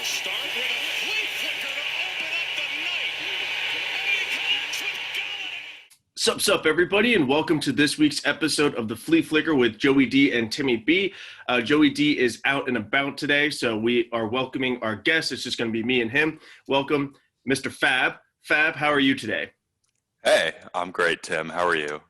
start with a flea flicker to open up the night. And he connects with Galladay. Sup, everybody, and welcome to this week's episode of the Flea Flicker with Joey D and Timmy B. Joey D is out and about today, so we are welcoming our guest. It's just going to be me and him. Welcome, Mr. Fab. Fab, how are you today? Hey, I'm great, Tim. How are you?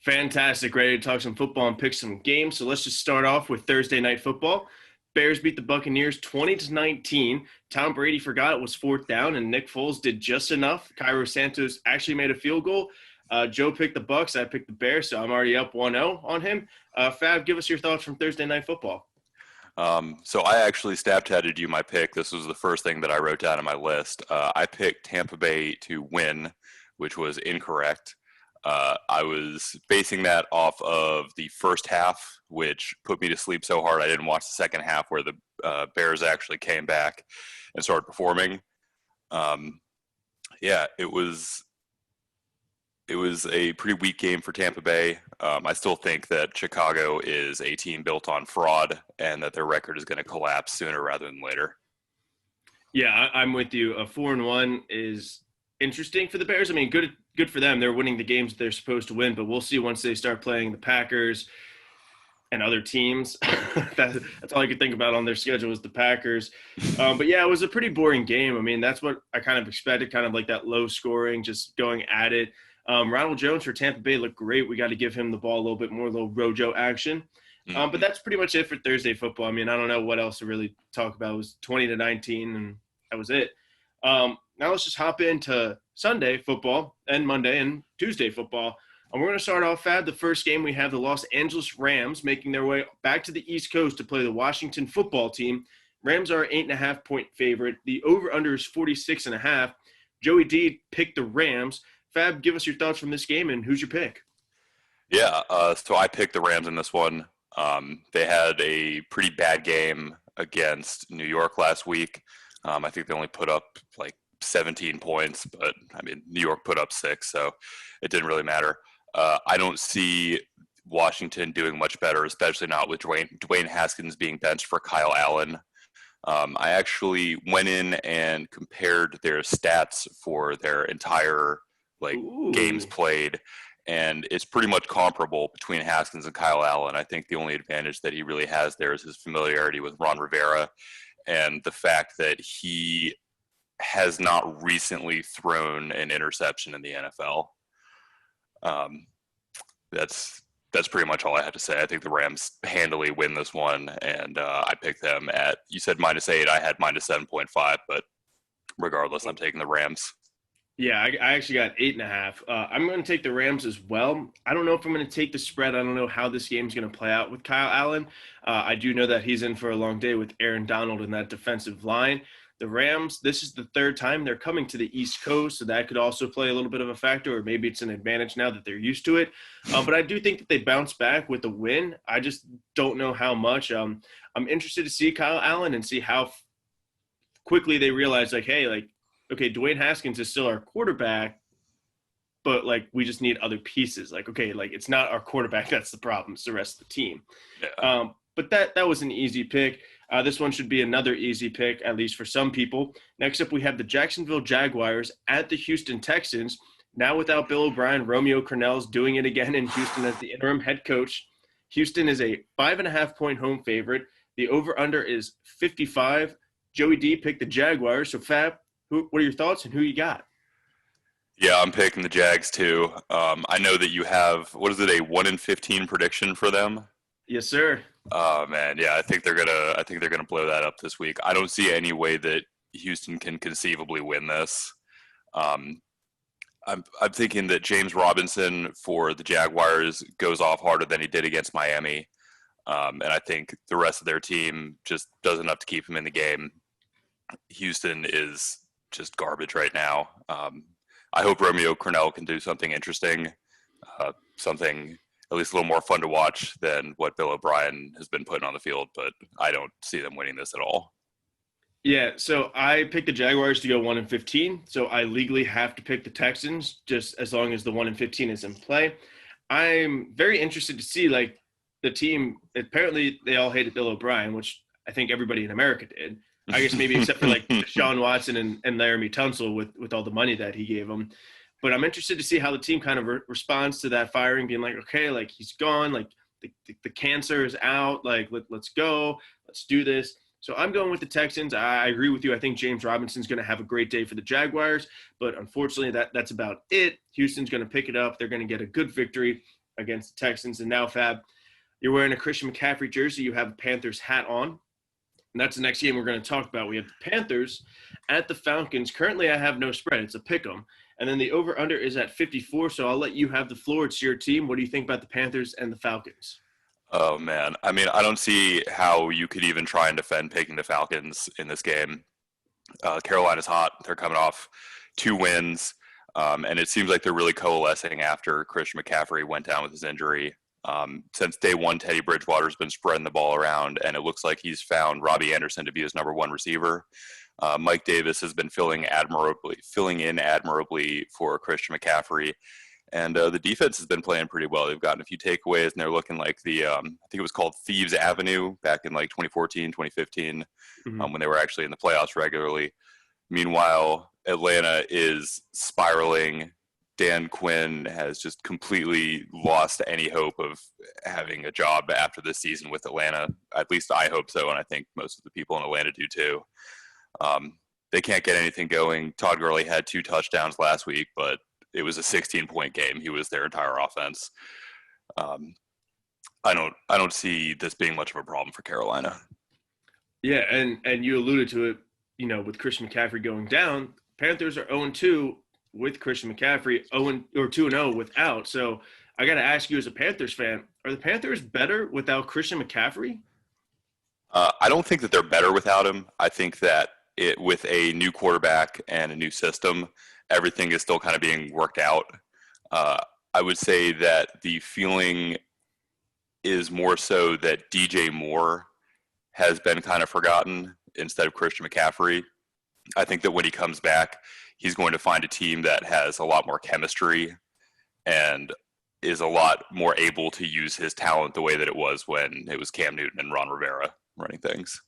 Fantastic. Ready to talk some football and pick some games. So let's just start off with Thursday Night Football. Bears beat the Buccaneers 20-19. Tom Brady forgot it was fourth down, and Nick Foles did just enough. Cairo Santos actually made a field goal. Joe picked the Bucs. I picked the Bears, so I'm already up 1-0 on him. Fab, give us your thoughts from Thursday Night Football. So I actually stab-tatted you my pick. This was the first thing that I wrote down on my list. I picked Tampa Bay to win, which was incorrect. I was basing that off of the first half, which put me to sleep so hard I didn't watch the second half where the Bears actually came back and started performing. It was a pretty weak game for Tampa Bay. I still think that Chicago is a team built on fraud and that their record is going to collapse sooner rather than later. Yeah, I'm with you. 4-1 is interesting for the Bears. I mean, good for them. They're winning the games they're supposed to win, but we'll see once they start playing the Packers and other teams. That's all I could think about on their schedule is the Packers. But yeah, it was a pretty boring game. I mean, that's what I kind of expected, kind of like that low scoring, just going at it. Ronald Jones for Tampa Bay looked great. We got to give him the ball a little bit more, a little Rojo action. But that's pretty much it for Thursday football. I mean, I don't know what else to really talk about. It was 20-19, and that was it. Now let's just hop into Sunday football and Monday and Tuesday football. And we're going to start off, Fab. The first game, we have the Los Angeles Rams making their way back to the East Coast to play the Washington football team. Rams are 8.5-point favorite. The over-under is 46.5. Joey D picked the Rams. Fab, give us your thoughts from this game, and who's your pick? Yeah, so I picked the Rams in this one. They had a pretty bad game against New York last week. I think they only put up like 17 points, but I mean, New York put up 6, so it didn't really matter. I don't see Washington doing much better, especially not with Dwayne Haskins being benched for Kyle Allen. I actually went in and compared their stats for their entire games played, and it's pretty much comparable between Haskins and Kyle Allen. I think the only advantage that he really has there is his familiarity with Ron Rivera and the fact that he has not recently thrown an interception in the NFL. That's pretty much all I have to say. I think the Rams handily win this one, and I picked them at, you said -8, I had -7.5, but regardless, I'm taking the Rams. Yeah, I actually got 8.5. I'm going to take the Rams as well. I don't know if I'm going to take the spread. I don't know how this game's going to play out with Kyle Allen. I do know that he's in for a long day with Aaron Donald in that defensive line. The Rams, this is the third time they're coming to the East Coast, so that could also play a little bit of a factor, or maybe it's an advantage now that they're used to it. But I do think that they bounce back with a win. I just don't know how much. I'm interested to see Kyle Allen and see how quickly they realize, okay, Dwayne Haskins is still our quarterback, but, we just need other pieces. It's not our quarterback that's the problem. It's the rest of the team. Yeah. But that was an easy pick. This one should be another easy pick, at least for some people. Next up, we have the Jacksonville Jaguars at the Houston Texans. Now without Bill O'Brien, Romeo Crennel's doing it again in Houston as the interim head coach. Houston is a 5.5-point home favorite. The over-under is 55. Joey D picked the Jaguars. So, Fab, what are your thoughts and who you got? Yeah, I'm picking the Jags too. I know that you have, a 1-15 prediction for them? Yes, sir. Oh man, yeah, I think they're gonna blow that up this week. I don't see any way that Houston can conceivably win this. I'm thinking that James Robinson for the Jaguars goes off harder than he did against Miami, and I think the rest of their team just does enough to keep him in the game. Houston is just garbage right now. I hope Romeo Crennel can do something interesting, something at least a little more fun to watch than what Bill O'Brien has been putting on the field, but I don't see them winning this at all. Yeah, so I picked the Jaguars to go 1-15, so I legally have to pick the Texans just as long as the 1-15 is in play. I'm very interested to see, the team, apparently they all hated Bill O'Brien, which I think everybody in America did. I guess maybe except for like Deshaun Watson and Laramie Tunsil with all the money that he gave them. But I'm interested to see how the team kind of responds to that firing, being like, okay, like he's gone, like the cancer is out, like let's go, let's do this. So I'm going with the Texans. I agree with you. I think James Robinson's going to have a great day for the Jaguars, but unfortunately that's about it. Houston's going to pick it up. They're going to get a good victory against the Texans. And now, Fab, you're wearing a Christian McCaffrey jersey. You have a Panthers hat on. And that's the next game we're going to talk about. We have the Panthers at the Falcons. Currently, I have no spread. It's a pick 'em. And then the over-under is at 54, so I'll let you have the floor. It's your team. What do you think about the Panthers and the Falcons? Oh, man. I mean, I don't see how you could even try and defend picking the Falcons in this game. Carolina's hot. They're coming off 2 wins, and it seems like they're really coalescing after Christian McCaffrey went down with his injury. Since day one, Teddy Bridgewater's been spreading the ball around, and it looks like he's found Robbie Anderson to be his number 1 receiver. Mike Davis has been filling in admirably for Christian McCaffrey, and the defense has been playing pretty well. They've gotten a few takeaways, and they're looking like the I think it was called Thieves Avenue back in like 2014, 2015, when they were actually in the playoffs regularly. Meanwhile, Atlanta is spiraling. Dan Quinn has just completely lost any hope of having a job after this season with Atlanta. At least I hope so, and I think most of the people in Atlanta do too. They can't get anything going. Todd Gurley had 2 touchdowns last week, but it was a 16-point game. He was their entire offense. I don't see this being much of a problem for Carolina. Yeah, and you alluded to it, with Christian McCaffrey going down. Panthers are 0-2 with Christian McCaffrey, 2-0 without. So I got to ask you as a Panthers fan, are the Panthers better without Christian McCaffrey? I don't think that they're better without him. I think that with a new quarterback and a new system, everything is still kind of being worked out. I would say that the feeling is more so that DJ Moore has been kind of forgotten instead of Christian McCaffrey. I think that when he comes back, he's going to find a team that has a lot more chemistry and is a lot more able to use his talent the way that it was when it was Cam Newton and Ron Rivera running things.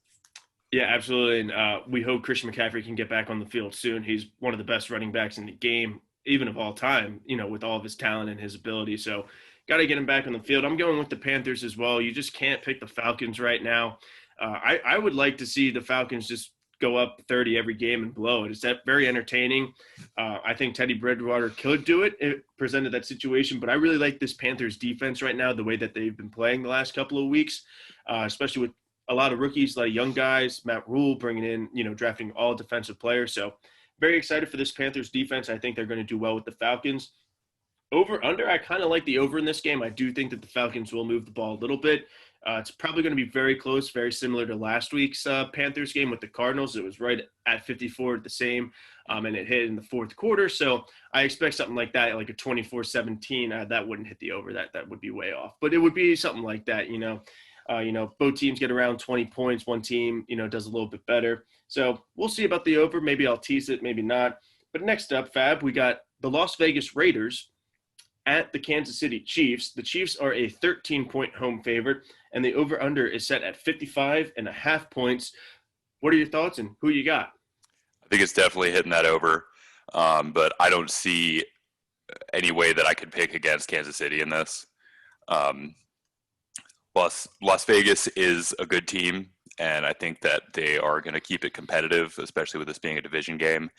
Yeah, absolutely. And we hope Christian McCaffrey can get back on the field soon. He's one of the best running backs in the game, even of all time, with all of his talent and his ability. So got to get him back on the field. I'm going with the Panthers as well. You just can't pick the Falcons right now. I would like to see the Falcons just go up 30 every game and blow it. It's very entertaining. I think Teddy Bridgewater could do it. It presented that situation, but I really like this Panthers defense right now, the way that they've been playing the last couple of weeks, especially with a lot of rookies, a lot of young guys, Matt Rule bringing in, drafting all defensive players. So very excited for this Panthers defense. I think they're going to do well with the Falcons. Over under, I kind of like the over in this game. I do think that the Falcons will move the ball a little bit. It's probably going to be very close, very similar to last week's Panthers game with the Cardinals. It was right at 54, the same, and it hit in the fourth quarter. So I expect something like that, like a 24-17. That wouldn't hit the over. That would be way off. But it would be something like that, both teams get around 20 points. One team, does a little bit better. So we'll see about the over. Maybe I'll tease it, maybe not. But next up, Fab, we got the Las Vegas Raiders at the Kansas City Chiefs. The Chiefs are a 13-point home favorite, and the over-under is set at 55.5 points. What are your thoughts, and who you got? I think it's definitely hitting that over, but I don't see any way that I could pick against Kansas City in this. Las Vegas is a good team, and I think that they are going to keep it competitive, especially with this being a division game.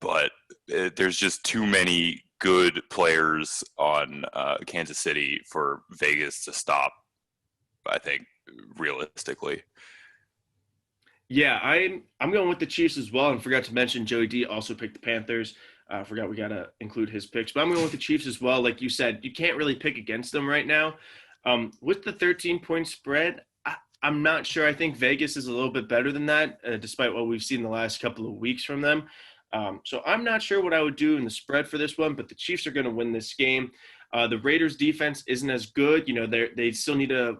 But there's just too many good players on Kansas City for Vegas to stop, I think, realistically. Yeah, I'm going with the Chiefs as well, and forgot to mention Joey D also picked the Panthers. I forgot we got to include his picks, but I'm going with the Chiefs as well. Like you said, you can't really pick against them right now. With the 13-point spread, I'm not sure. I think Vegas is a little bit better than that, despite what we've seen the last couple of weeks from them. So I'm not sure what I would do in the spread for this one, but the Chiefs are going to win this game. The Raiders defense isn't as good. They still need to,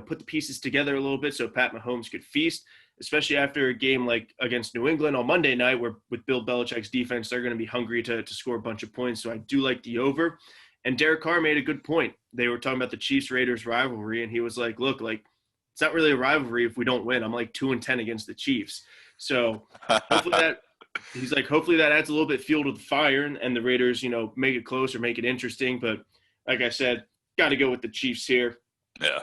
put the pieces together a little bit so Pat Mahomes could feast, especially after a game like against New England on Monday night, where with Bill Belichick's defense, they're going to be hungry to score a bunch of points. So I do like the over. And Derek Carr made a good point. They were talking about the Chiefs-Raiders rivalry, and he was like, look, like, it's not really a rivalry if we don't win. I'm like 2-10 against the Chiefs. So hopefully that adds a little bit fuel to the fire and the Raiders, make it close or make it interesting. But like I said, got to go with the Chiefs here. Yeah.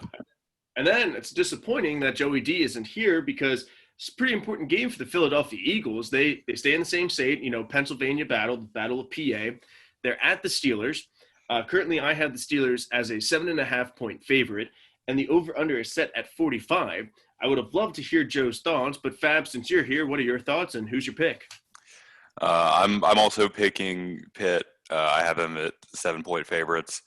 And then it's disappointing that Joey D isn't here because it's a pretty important game for the Philadelphia Eagles. They stay in the same state, Pennsylvania the Battle of PA. They're at the Steelers. Currently, I have the Steelers as a 7.5-point favorite, and the over-under is set at 45. I would have loved to hear Joe's thoughts, but Fab, since you're here, what are your thoughts and who's your pick? I'm also picking Pitt. I have them at 7-point favorites.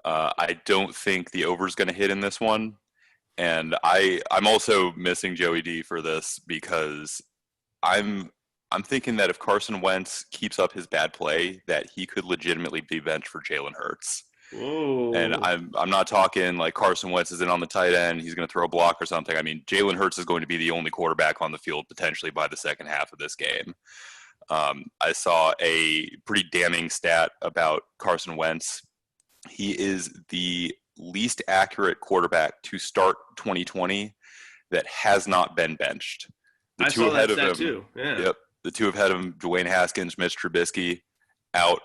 I don't think the over is going to hit in this one. And I'm also missing Joey D for this because I'm thinking that if Carson Wentz keeps up his bad play, that he could legitimately be benched for Jalen Hurts. Whoa. And I'm not talking like Carson Wentz is in on the tight end, he's going to throw a block or something. I mean, Jalen Hurts is going to be the only quarterback on the field potentially by the second half of this game. I saw a pretty damning stat about Carson Wentz. He is the least accurate quarterback to start 2020 that has not been benched. The two ahead of him, too. Yeah. Yep. The two ahead of him, Dwayne Haskins, Mitch Trubisky, out.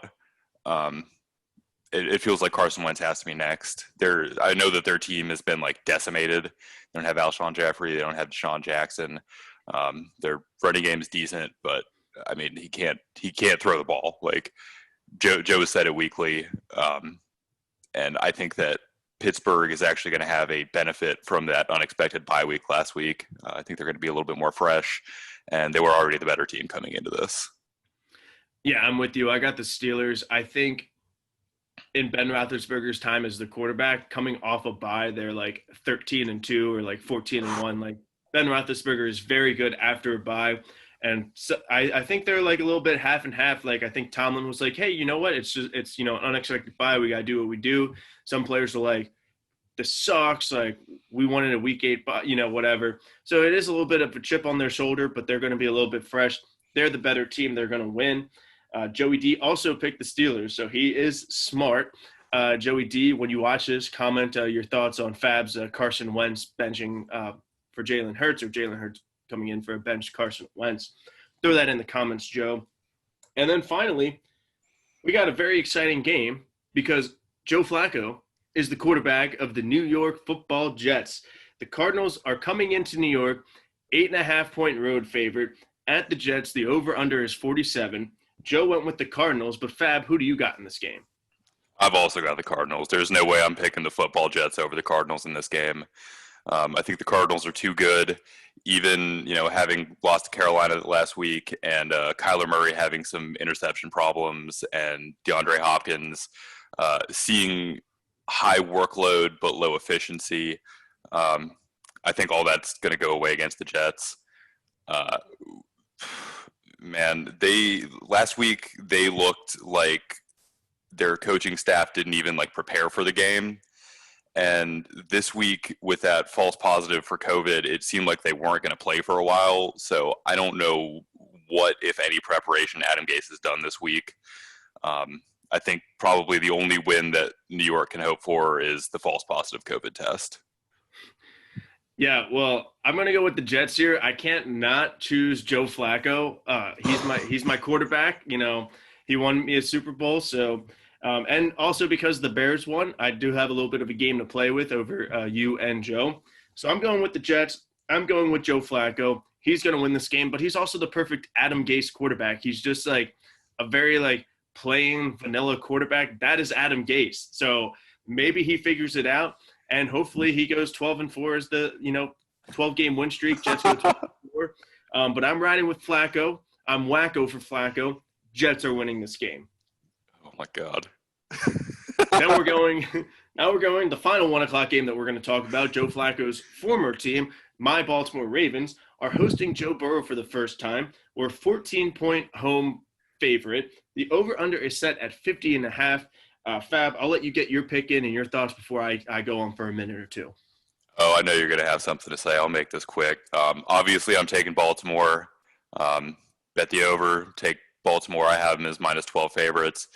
It feels like Carson Wentz has to be next. I know that their team has been like decimated. They don't have Alshon Jeffrey. They don't have Deshaun Jackson. Their running game is decent, but I mean, he can't throw the ball. Like Joe has said it weekly. And I think that Pittsburgh is actually going to have a benefit from that unexpected bye week last week. I think they're going to be a little bit more fresh, and they were already the better team coming into this. Yeah, I'm with you. I got the Steelers. I think in Ben Roethlisberger's time as the quarterback, coming off a bye, they're like 13-2 or like 14-1. Like Ben Roethlisberger is very good after a bye. And so I think they're like a little bit half and half. Like I think Tomlin was like, hey, you know what? It's an unexpected bye. We got to do what we do. Some players are like, this sucks. Like we wanted a week 8, whatever. So it is a little bit of a chip on their shoulder, but they're going to be a little bit fresh. They're the better team. They're going to win. Joey D also picked the Steelers, so he is smart. Joey D, when you watch this, comment your thoughts on Fab's Carson Wentz benching for Jalen Hurts or Jalen Hurts coming in for a bench Carson Wentz. Throw that in the comments, Joe. And then finally, we got a very exciting game because Joe Flacco is the quarterback of the New York Football Jets. The Cardinals are coming into New York, 8.5-point road favorite. At the Jets, the over-under is 47. Joe went with the Cardinals, but Fab, who do you got in this game? I've also got the Cardinals. There's no way I'm picking the football Jets over the Cardinals in this game. I think the Cardinals are too good. Even, having lost to Carolina last week and Kyler Murray having some interception problems and DeAndre Hopkins seeing high workload but low efficiency, I think all that's going to go away against the Jets. Man, last week they looked like their coaching staff didn't even prepare for the game. And this week with that false positive for COVID, it seemed like they weren't going to play for a while. So I don't know what, if any, preparation Adam Gase has done this week. I think probably the only win that New York can hope for is the false positive COVID test. Yeah, well, I'm going to go with the Jets here. I can't not choose Joe Flacco. He's my quarterback. He won me a Super Bowl. So, and also because the Bears won, I do have a little bit of a game to play with over you and Joe. So I'm going with the Jets. I'm going with Joe Flacco. He's going to win this game, but he's also the perfect Adam Gase quarterback. He's just a very plain vanilla quarterback. That is Adam Gase. So maybe he figures it out. And hopefully he goes 12-4 as the 12-game win streak. Jets go 12-4. But I'm riding with Flacco. I'm wacko for Flacco. Jets are winning this game. Oh my God. Now we're going the final 1:00 game that we're going to talk about. Joe Flacco's former team, my Baltimore Ravens, are hosting Joe Burrow for the first time. We're a 14-point home favorite. The over-under is set at 50.5. Fab, I'll let you get your pick in and your thoughts before I go on for a minute or two. Oh, I know you're going to have something to say. I'll make this quick. Obviously, I'm taking Baltimore. Bet the over. Take Baltimore. I have them as -12 favorites.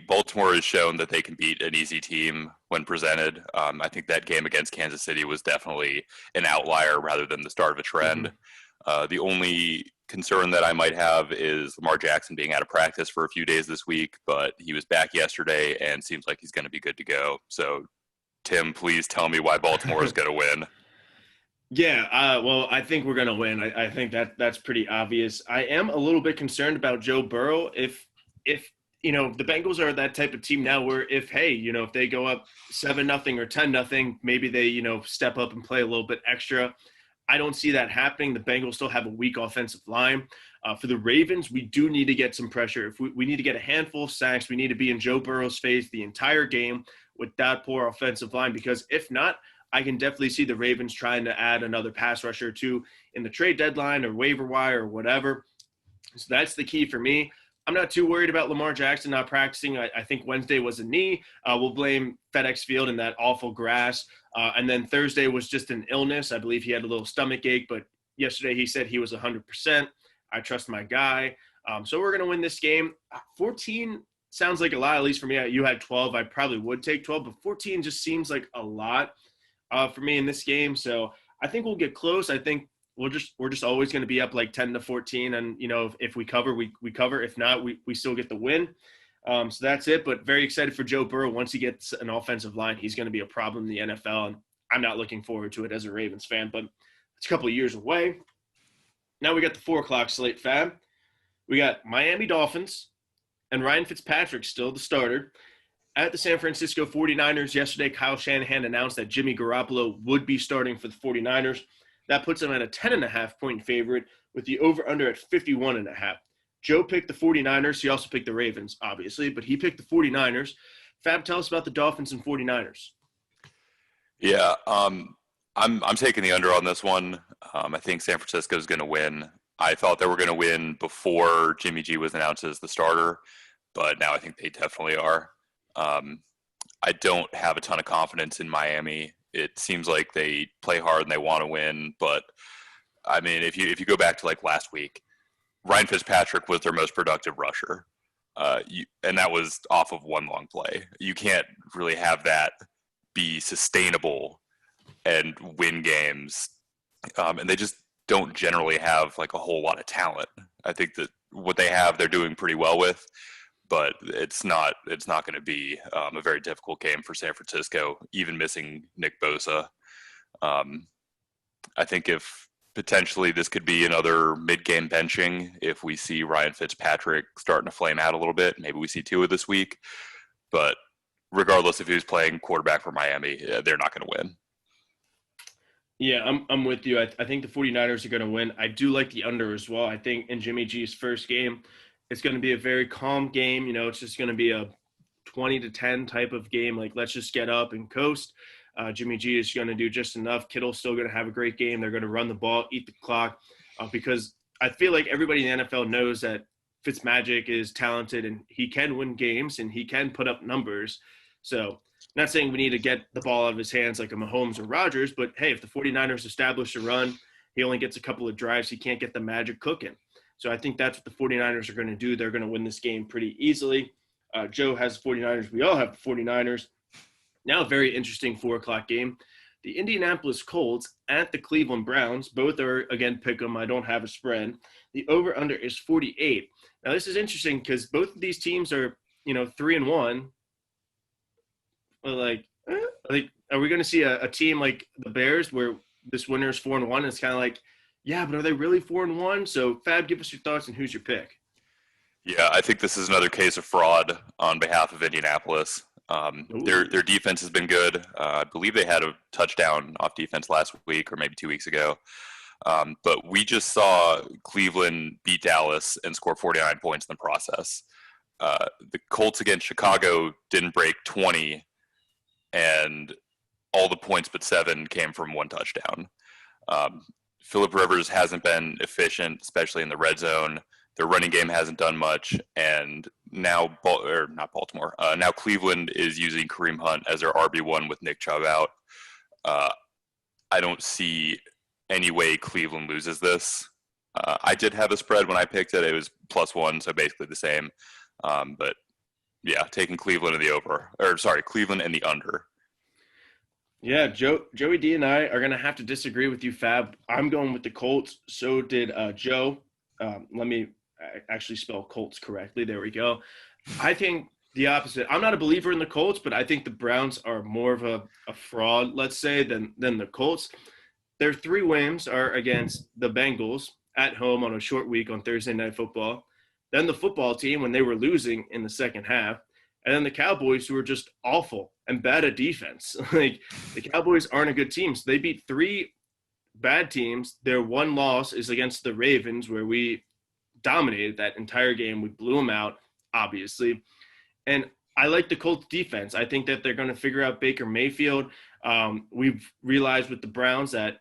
Baltimore has shown that they can beat an easy team when presented. I think that game against Kansas City was definitely an outlier rather than the start of a trend. The only concern that I might have is Lamar Jackson being out of practice for a few days this week, but he was back yesterday and seems like he's going to be good to go. So, Tim, please tell me why Baltimore is going to win. Yeah, well, I think we're going to win. I think that's pretty obvious. I am a little bit concerned about Joe Burrow. If the Bengals are that type of team now where if they go up 7-0 or 10-0, maybe they, step up and play a little bit extra. I don't see that happening. The Bengals still have a weak offensive line. For the Ravens, we do need to get some pressure. If we need to get a handful of sacks, we need to be in Joe Burrow's face the entire game with that poor offensive line, because if not, I can definitely see the Ravens trying to add another pass rusher or two in the trade deadline or waiver wire or whatever. So that's the key for me. I'm not too worried about Lamar Jackson not practicing. I think Wednesday was a knee. We'll blame FedEx Field and that awful grass. And then Thursday was just an illness. I believe he had a little stomach ache, but yesterday he said he was 100%. I trust my guy. So we're going to win this game. 14 sounds like a lot, at least for me. You had 12. I probably would take 12, but 14 just seems like a lot for me in this game. So I think we'll get close. I think we're just always going to be up like 10-14. And, if we cover, we cover. If not, we still get the win. So that's it. But very excited for Joe Burrow. Once he gets an offensive line, he's going to be a problem in the NFL. And I'm not looking forward to it as a Ravens fan, but it's a couple of years away. Now we got the 4:00 slate, Fab. We got Miami Dolphins and Ryan Fitzpatrick still the starter. At the San Francisco 49ers yesterday, Kyle Shanahan announced that Jimmy Garoppolo would be starting for the 49ers. That puts him at a 10.5-point favorite with the over-under at 51.5. Joe picked the 49ers. He also picked the Ravens, obviously, but he picked the 49ers. Fab, tell us about the Dolphins and 49ers. Yeah, I'm taking the under on this one. I think San Francisco is going to win. I thought they were going to win before Jimmy G was announced as the starter, but now I think they definitely are. I don't have a ton of confidence in Miami. It seems like they play hard and they want to win, but I mean, if you go back to like last week, Ryan Fitzpatrick was their most productive rusher, and that was off of one long play. You can't really have that be sustainable and win games, and they just don't generally have like a whole lot of talent. I think that what they have, they're doing pretty well with, but it's not going to be a very difficult game for San Francisco, even missing Nick Bosa. I think if potentially this could be another mid-game benching if we see Ryan Fitzpatrick starting to flame out a little bit. Maybe we see Tua this week, but regardless if he's playing quarterback for Miami, they're not going to win. Yeah, I'm with you. I think the 49ers are going to win. I do like the under as well. I think in Jimmy G's first game, it's going to be a very calm game. It's just going to be a 20-10 type of game. Like, let's just get up and coast. Jimmy G is going to do just enough. Kittle's still going to have a great game. They're going to run the ball, eat the clock, because I feel like everybody in the NFL knows that Fitzmagic is talented and he can win games and he can put up numbers. So not saying we need to get the ball out of his hands like a Mahomes or Rodgers, but hey, if the 49ers establish a run, he only gets a couple of drives. He can't get the magic cooking. So I think that's what the 49ers are going to do. They're going to win this game pretty easily. Joe has the 49ers. We all have the 49ers. Now a very interesting 4:00 game. The Indianapolis Colts at the Cleveland Browns. Both are, again, pick 'em. I don't have a spread. The over-under is 48. Now this is interesting because both of these teams are, 3-1. Like, are we going to see a team like the Bears where this winner is 4-1? It's kind of like, yeah, but are they really 4-1? So, Fab, give us your thoughts and who's your pick. Yeah, I think this is another case of fraud on behalf of Indianapolis. Their defense has been good. I believe they had a touchdown off defense last week or maybe 2 weeks ago. But we just saw Cleveland beat Dallas and score 49 points in the process. The Colts against Chicago didn't break 20, and all the points but 7 came from one touchdown. Phillip Rivers hasn't been efficient, especially in the red zone. Their running game hasn't done much, and now now Cleveland is using Kareem Hunt as their RB1 with Nick Chubb out. I don't see any way Cleveland loses this. I did have a spread when I picked it. It was +1, so basically the same. But Yeah, taking Cleveland and Cleveland and the under. Yeah, Joey D and I are going to have to disagree with you, Fab. I'm going with the Colts. So did Joe. Let me actually spell Colts correctly. There we go. I think the opposite. I'm not a believer in the Colts, but I think the Browns are more of a fraud, let's say, than the Colts. Their 3 wins are against the Bengals at home on a short week on Thursday Night Football. Then the football team when they were losing in the second half. And then the Cowboys, who are just awful and bad at defense. Like, the Cowboys aren't a good team. So they beat 3 bad teams. Their one loss is against the Ravens, where we dominated that entire game. We blew them out, obviously. And I like the Colts defense. I think that they're going to figure out Baker Mayfield. We've realized with the Browns that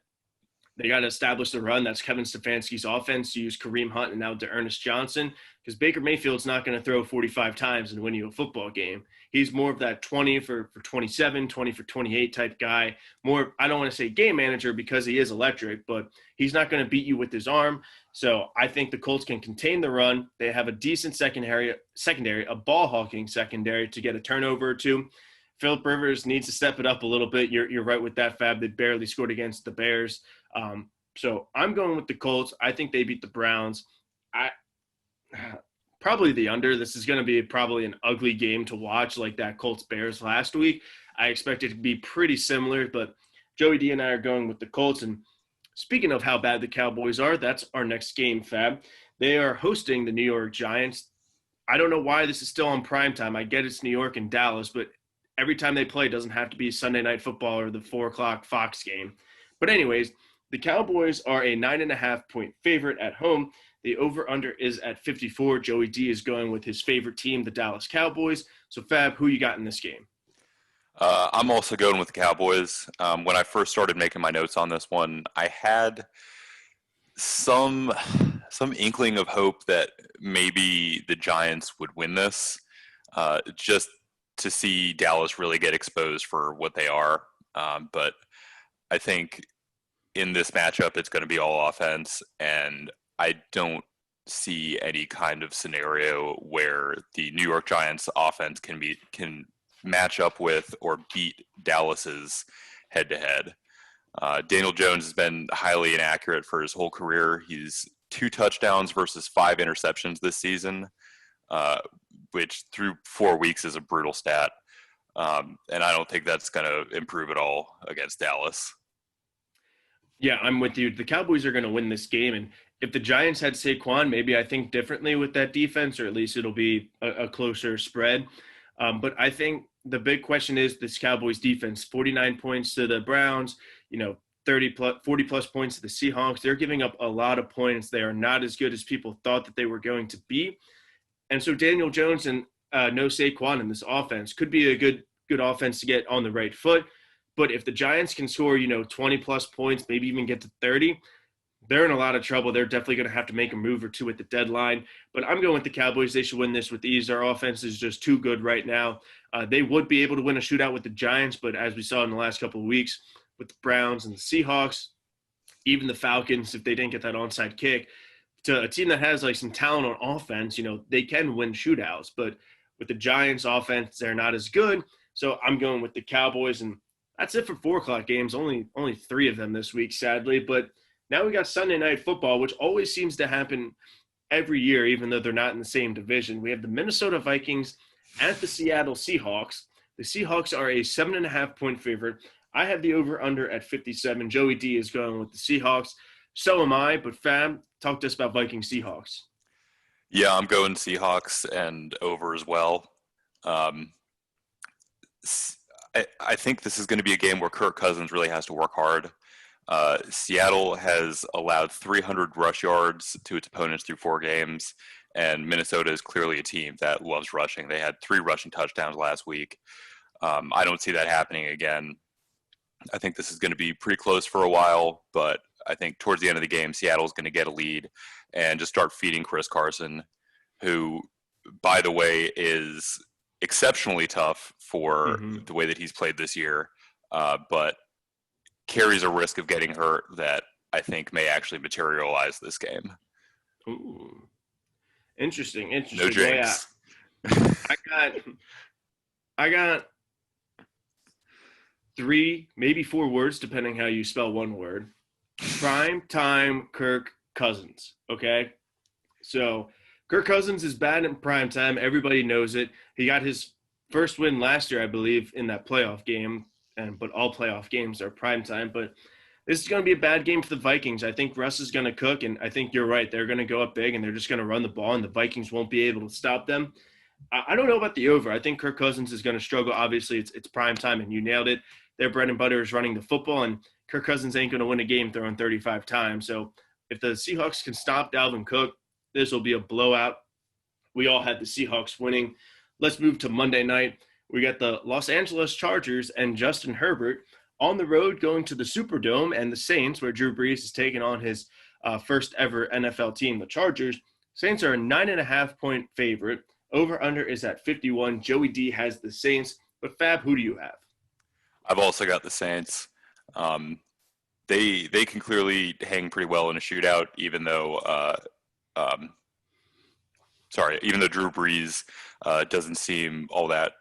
they got to establish the run. That's Kevin Stefanski's offense, to use Kareem Hunt and now Ernest Johnson, because Baker Mayfield's not going to throw 45 times and win you a football game. He's more of that 20 for 27, 20 for 28 type guy. More, I don't want to say game manager because he is electric, but he's not going to beat you with his arm. So I think the Colts can contain the run. They have a decent secondary, a ball-hawking secondary to get a turnover or 2. Philip Rivers needs to step it up a little bit. You're right with that, Fab. They barely scored against the Bears. So I'm going with the Colts. I think they beat the Browns. Probably the under. This is going to be probably an ugly game to watch, like that Colts-Bears last week. I expect it to be pretty similar, but Joey D and I are going with the Colts. And speaking of how bad the Cowboys are, that's our next game, Fab. They are hosting the New York Giants. I don't know why this is still on primetime. I get it's New York and Dallas, but every time they play, it doesn't have to be Sunday Night Football or the 4 o'clock Fox game. But anyways, the Cowboys are a 9.5-point favorite at home. The over-under is at 54. Joey D is going with his favorite team, the Dallas Cowboys. So, Fab, who you got in this game? I'm also going with the Cowboys. When I first started making my notes on this one, I had some inkling of hope that maybe the Giants would win this, just to see Dallas really get exposed for what they are. But I think in this matchup, it's going to be all offense, and I don't see any kind of scenario where the New York Giants offense can match up with or beat Dallas's head-to-head. Daniel Jones has been highly inaccurate for his whole career. He's 2 touchdowns versus 5 interceptions this season, which through 4 weeks is a brutal stat. And I don't think that's going to improve at all against Dallas. Yeah, I'm with you. The Cowboys are going to win this game. And if the Giants had Saquon, maybe I think differently with that defense, or at least it'll be a closer spread. But I think the big question is this Cowboys defense, 49 points to the Browns, 40 plus points to the Seahawks. They're giving up a lot of points. They are not as good as people thought that they were going to be. And so Daniel Jones and no Saquon in this offense could be a good offense to get on the right foot. But if the Giants can score, 20 plus points, maybe even get to 30, they're in a lot of trouble. They're definitely going to have to make a move or 2 at the deadline. But I'm going with the Cowboys. They should win this with ease. Our offense is just too good right now. They would be able to win a shootout with the Giants, but as we saw in the last couple of weeks with the Browns and the Seahawks, even the Falcons, if they didn't get that onside kick, to a team that has like some talent on offense, they can win shootouts. But with the Giants offense, they're not as good. So I'm going with the Cowboys, and that's it for 4 o'clock games. Only 3 of them this week, sadly. But now we got Sunday Night Football, which always seems to happen every year, even though they're not in the same division. We have the Minnesota Vikings at the Seattle Seahawks. The Seahawks are a 7.5-point favorite. I have the over-under at 57. Joey D is going with the Seahawks. So am I. But Fab, talk to us about Vikings Seahawks. Yeah, I'm going Seahawks and over as well. I think this is going to be a game where Kirk Cousins really has to work hard. Seattle has allowed 300 rush yards to its opponents through 4 games, and Minnesota is clearly a team that loves rushing. They had 3 rushing touchdowns last week. I don't see that happening again. I think this is going to be pretty close for a while, but I think towards the end of the game, Seattle is going to get a lead and just start feeding Chris Carson, who, by the way, is exceptionally tough for the way that he's played this year, but carries a risk of getting hurt that I think may actually materialize this game. Ooh. Interesting. No jinx. I got 3, maybe 4 words, depending how you spell one word. Prime time Kirk Cousins. Okay. So Kirk Cousins is bad in prime time. Everybody knows it. He got his first win last year, I believe, in that playoff game. But all playoff games are prime time. But this is going to be a bad game for the Vikings. I think Russ is going to cook, and I think you're right. They're going to go up big, and they're just going to run the ball, and the Vikings won't be able to stop them. I don't know about the over. I think Kirk Cousins is going to struggle. Obviously, it's prime time, and you nailed it. Their bread and butter is running the football, and Kirk Cousins ain't going to win a game throwing 35 times. So if the Seahawks can stop Dalvin Cook, this will be a blowout. We all had the Seahawks winning. Let's move to Monday night. We got the Los Angeles Chargers and Justin Herbert on the road going to the Superdome and the Saints, where Drew Brees is taking on his first ever NFL team, the Chargers. Saints are a 9.5-point favorite. Over-under is at 51. Joey D has the Saints. But Fab, who do you have? I've also got the Saints. They can clearly hang pretty well in a shootout, even though Drew Brees doesn't seem all that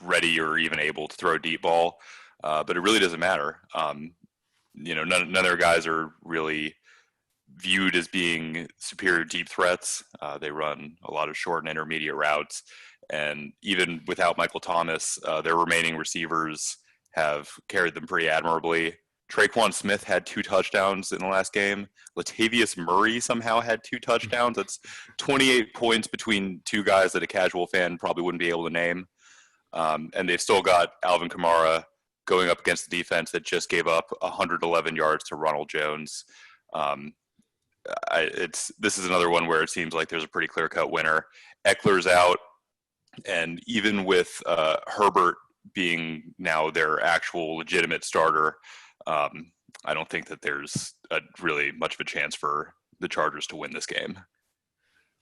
ready or even able to throw a deep ball. But it really doesn't matter. None of their guys are really viewed as being superior deep threats. They run a lot of short and intermediate routes. And even without Michael Thomas, their remaining receivers have carried them pretty admirably. Traquan Smith had 2 touchdowns in the last game. Latavius Murray somehow had 2 touchdowns. That's 28 points between 2 guys that a casual fan probably wouldn't be able to name. And they've still got Alvin Kamara going up against the defense that just gave up 111 yards to Ronald Jones. This is another one where it seems like there's a pretty clear-cut winner. Eckler's out, and even with Herbert being now their actual legitimate starter, I don't think that there's really much of a chance for the Chargers to win this game.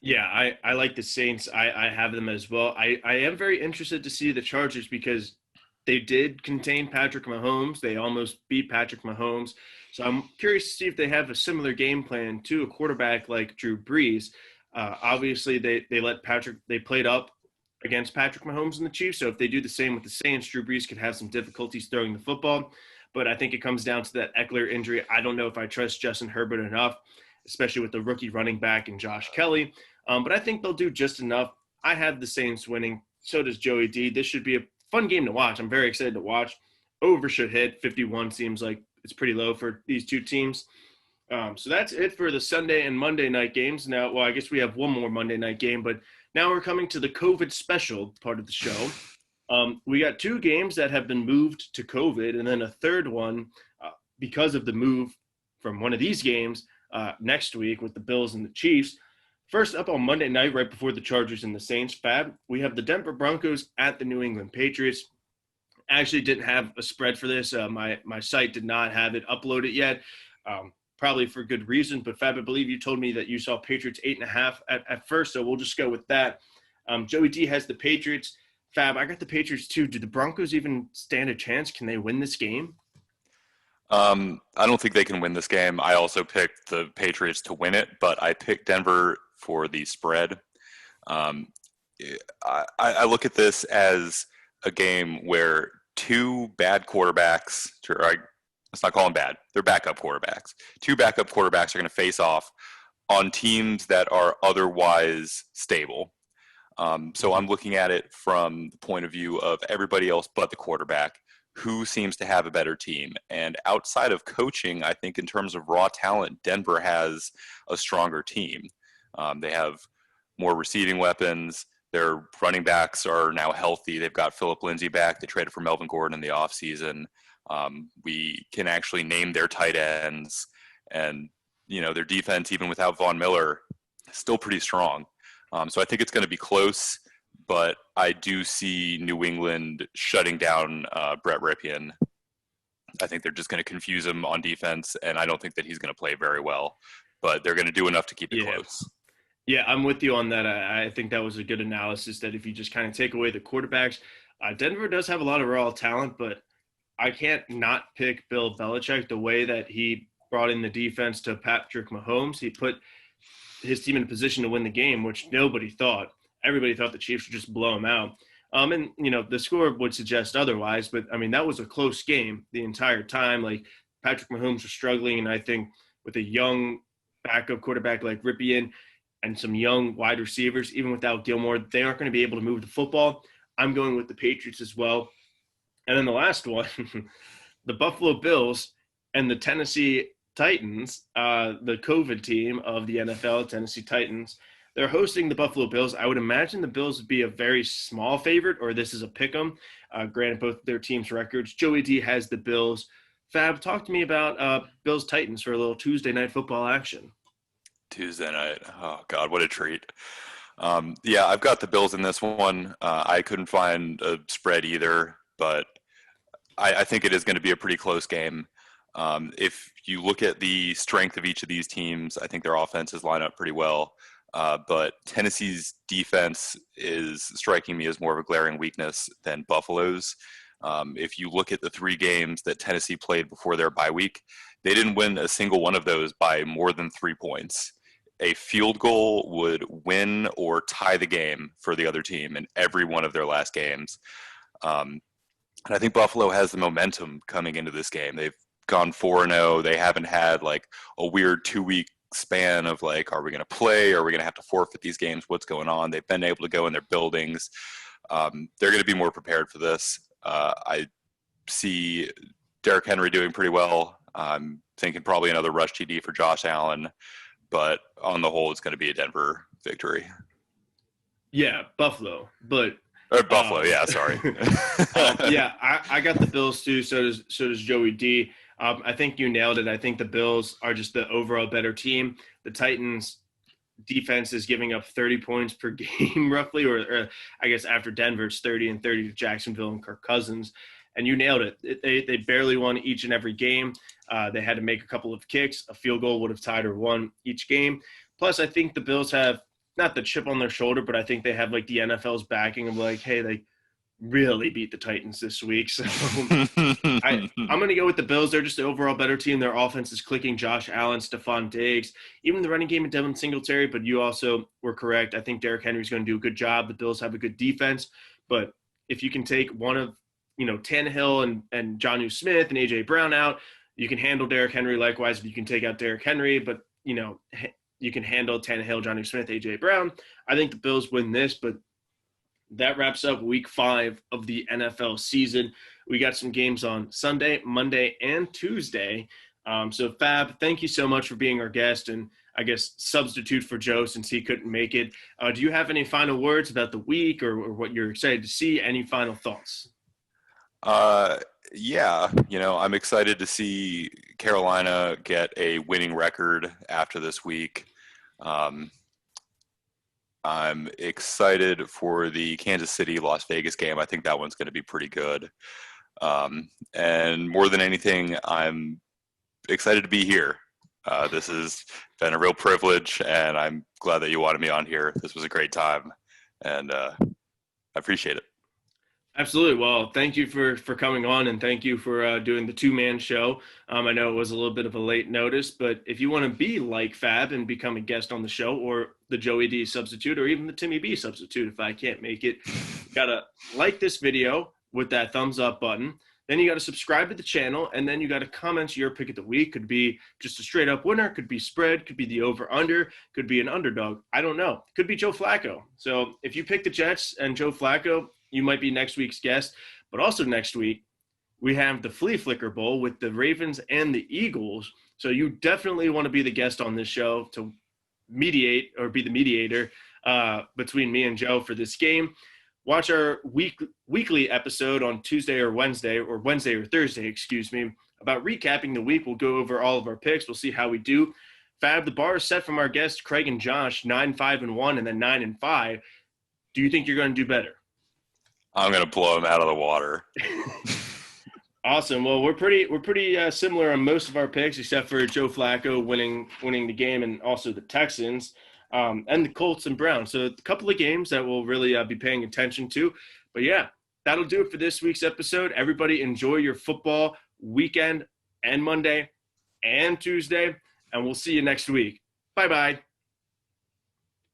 Yeah, I like the Saints. I have them as well. I am very interested to see the Chargers because they did contain Patrick Mahomes. They almost beat Patrick Mahomes. So I'm curious to see if they have a similar game plan to a quarterback like Drew Brees. Obviously, they played up against Patrick Mahomes and the Chiefs. So if they do the same with the Saints, Drew Brees could have some difficulties throwing the football. But I think it comes down to that Eckler injury. I don't know if I trust Justin Herbert enough, especially with the rookie running back and Josh Kelly. But I think they'll do just enough. I have the Saints winning. So does Joey D. This should be a fun game to watch. I'm very excited to watch. Over should hit. 51 seems like it's pretty low for these two teams. So that's it for the Sunday and Monday night games. Now, well, I guess we have one more Monday night game, but now we're coming to the COVID special part of the show. We got 2 games that have been moved to COVID, and then a third one because of the move from one of these games next week with the Bills and the Chiefs. First up on Monday night, right before the Chargers and the Saints, Fab, we have the Denver Broncos at the New England Patriots. I actually didn't have a spread for this. My site did not have it uploaded yet, probably for good reason. But Fab, I believe you told me that you saw Patriots 8.5 at first, so we'll just go with that. Joey D has the Patriots. Fab, I got the Patriots too. Do the Broncos even stand a chance? Can they win this game? I don't think they can win this game. I also picked the Patriots to win it, but I picked Denver for the spread. I look at this as a game where 2 bad quarterbacks, let's not call them bad, they're backup quarterbacks. 2 backup quarterbacks are going to face off on teams that are otherwise stable. So I'm looking at it from the point of view of everybody else but the quarterback. Who seems to have a better team? And outside of coaching, I think in terms of raw talent, Denver has a stronger team. They have more receiving weapons. Their running backs are now healthy. They've got Phillip Lindsay back. They traded for Melvin Gordon in the offseason. We can actually name their tight ends. And, their defense, even without Von Miller, is still pretty strong. So I think it's going to be close. But I do see New England shutting down Brett Rypien. I think they're just going to confuse him on defense, and I don't think that he's going to play very well. But they're going to do enough to keep it close. Yeah, I'm with you on that. I think that was a good analysis that if you just kind of take away the quarterbacks, Denver does have a lot of raw talent, but I can't not pick Bill Belichick the way that he brought in the defense to Patrick Mahomes. He put his team in a position to win the game, which nobody thought. everybody thought the Chiefs would just blow them out. And, the score would suggest otherwise. But, that was a close game the entire time. Like, Patrick Mahomes was struggling, and I think with a young backup quarterback like Ripien and some young wide receivers, even without Gilmore, they aren't going to be able to move the football. I'm going with the Patriots as well. And then the last one, the Buffalo Bills and the Tennessee Titans, the COVID team of the NFL, Tennessee Titans. They're hosting the Buffalo Bills. I would imagine the Bills would be a very small favorite, or this is a pick 'em. Granted, both their teams' records. Joey D has the Bills. Fab, talk to me about Bills Titans for a little Tuesday night football action. Tuesday night. Oh, God, what a treat. Yeah, I've got the Bills in this one. I couldn't find a spread either, but I think it is going to be a pretty close game. If you look at the strength of each of these teams, I think their offenses line up pretty well. But Tennessee's defense is striking me as more of a glaring weakness than Buffalo's. If you look at the 3 games that Tennessee played before their bye week, they didn't win a single one of those by more than 3 points. A field goal would win or tie the game for the other team in every one of their last games. And I think Buffalo has the momentum coming into this game. They've gone 4-0. They haven't had like a weird 2-week span of like, are we going to play? Are we going to have to forfeit these games? What's going on? They've been able to go in their buildings. They're going to be more prepared for this. I see Derrick Henry doing pretty well. I'm thinking probably another rush TD for Josh Allen, but on the whole, it's going to be a Denver victory. Yeah, Buffalo, but Buffalo. Yeah, sorry. yeah, I got the Bills too. So does Joey D. I think you nailed it. I think the Bills are just the overall better team. The Titans defense is giving up 30 points per game roughly, or I guess after Denver, it's 30 and 30 to Jacksonville and Kirk Cousins. And you nailed it. They barely won each and every game. They had to make a couple of kicks. A field goal would have tied or won each game. Plus, I think the Bills have not the chip on their shoulder, but I think they have like the NFL's backing of like, hey, they really beat the Titans this week. So I'm going to go with the Bills. They're just the overall better team. Their offense is clicking. Josh Allen, Stephon Diggs, even the running game of Devin Singletary. But you also were correct. I think Derrick Henry's going to do a good job. The Bills have a good defense. But if you can take one of, Tannehill and Jonnu Smith and A.J. Brown out, you can handle Derrick Henry. Likewise, if you can take out Derrick Henry, but, you can handle Tannehill, Jonnu Smith, A.J. Brown. I think the Bills win this, but that wraps up week 5 of the NFL season. We got some games on Sunday, Monday, and Tuesday. So, Fab, thank you so much for being our guest and, I guess, substitute for Joe since he couldn't make it. Do you have any final words about the week or what you're excited to see? Any final thoughts? Yeah, I'm excited to see Carolina get a winning record after this week. I'm excited for the Kansas City Las Vegas game. I think that one's going to be pretty good. And more than anything, I'm excited to be here. This has been a real privilege, and I'm glad that you wanted me on here. This was a great time, and I appreciate it. Absolutely. Well, thank you for coming on, and thank you for doing the 2-man show. I know it was a little bit of a late notice, but if you want to be like Fab and become a guest on the show, or the Joey D substitute, or even the Timmy B substitute, if I can't make it, you got to like this video with that thumbs up button. Then you got to subscribe to the channel, and then you got to comment your pick of the week. Could be just a straight up winner, could be spread, could be the over under, could be an underdog. I don't know. Could be Joe Flacco. So if you pick the Jets and Joe Flacco, you might be next week's guest. But also next week, we have the Flea Flicker Bowl with the Ravens and the Eagles. So you definitely want to be the guest on this show to mediate or be the mediator between me and Joe for this game. Watch our weekly episode on Tuesday or Wednesday or Thursday, about recapping the week. We'll go over all of our picks. We'll see how we do. Fab, the bar is set from our guests, Craig and Josh, 9-5-1, and then 9-5. Do you think you're going to do better? I'm going to blow them out of the water. Awesome. Well, we're pretty similar on most of our picks, except for Joe Flacco winning the game, and also the Texans and the Colts and Browns. So a couple of games that we'll really be paying attention to. But yeah, that'll do it for this week's episode. Everybody enjoy your football weekend and Monday and Tuesday, and we'll see you next week. Bye-bye.